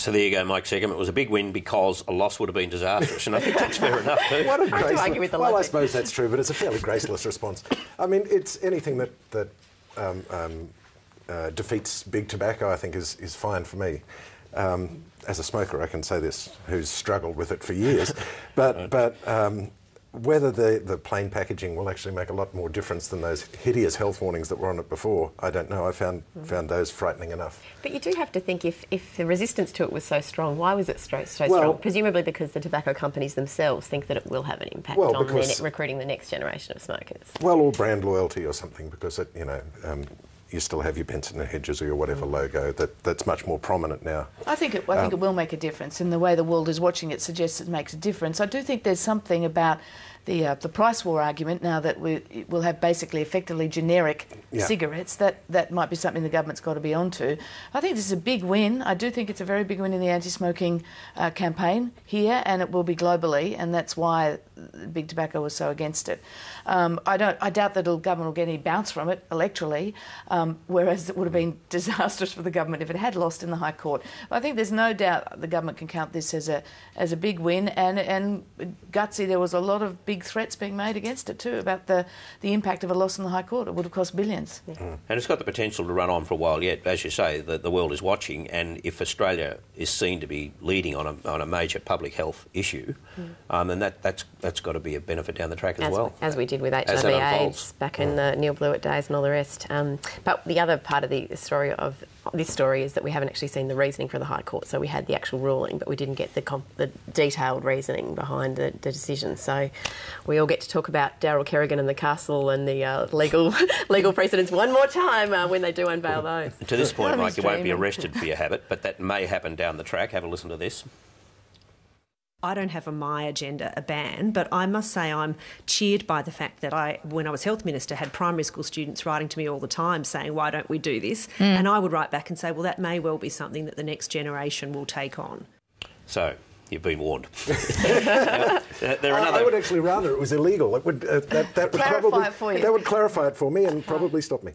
So there you go, Mike Seccombe. It was a big win because a loss would have been disastrous, and I think that's fair enough too. What a argue with the logic. I suppose that's true, but it's a fairly graceless response. I mean, it's anything that defeats big tobacco, I think, is fine for me. As a smoker, I can say this, who's struggled with it for years. But whether the plain packaging will actually make a lot more difference than those hideous health warnings that were on it before, I don't know. I found those frightening enough. But you do have to think, if the resistance to it was so strong, why was it so strong? Presumably because the tobacco companies themselves think that it will have an impact on recruiting the next generation of smokers. Well, or brand loyalty or something, because it, you still have your Benson and Hedges or your whatever logo that's much more prominent now. I think it will make a difference, in the way the world is watching it suggests it makes a difference. I do think there's something about the price war argument now that we'll have basically effectively generic cigarettes, that might be something the government's got to be onto. I think this is a big win. I do think it's a very big win in the anti-smoking campaign here, and it will be globally, and that's why Big Tobacco was so against it. I doubt that the government will get any bounce from it electorally, whereas it would have been disastrous for the government if it had lost in the High Court. But I think there's no doubt the government can count this as a big win, and gutsy. There was a lot of big threats being made against it too about the impact of a loss in the High Court. It would have cost billions. And it's got the potential to run on for a while yet. As you say, the world is watching, and if Australia is seen to be leading on a major public health issue, then that's got to be a benefit down the track as well. As we did with HIV/AIDS back in the Neil Blewett days and all the rest. But the other part of the story of this story is that we haven't actually seen the reasoning for the High Court. So we had the actual ruling, but we didn't get the detailed reasoning behind the decision. So we all get to talk about Daryl Kerrigan and the Castle and the legal precedents one more time when they do unveil those. To this point, Mike, you won't be arrested for your habit, but that may happen down the track. Have a listen to this. I don't have on my agenda a ban, but I must say I'm cheered by the fact that when I was Health Minister, had primary school students writing to me all the time saying, why don't we do this? And I would write back and say, well, that may well be something that the next generation will take on. So, you've been warned. I would actually rather it was illegal. It would, that would clarify it for me and probably stop me.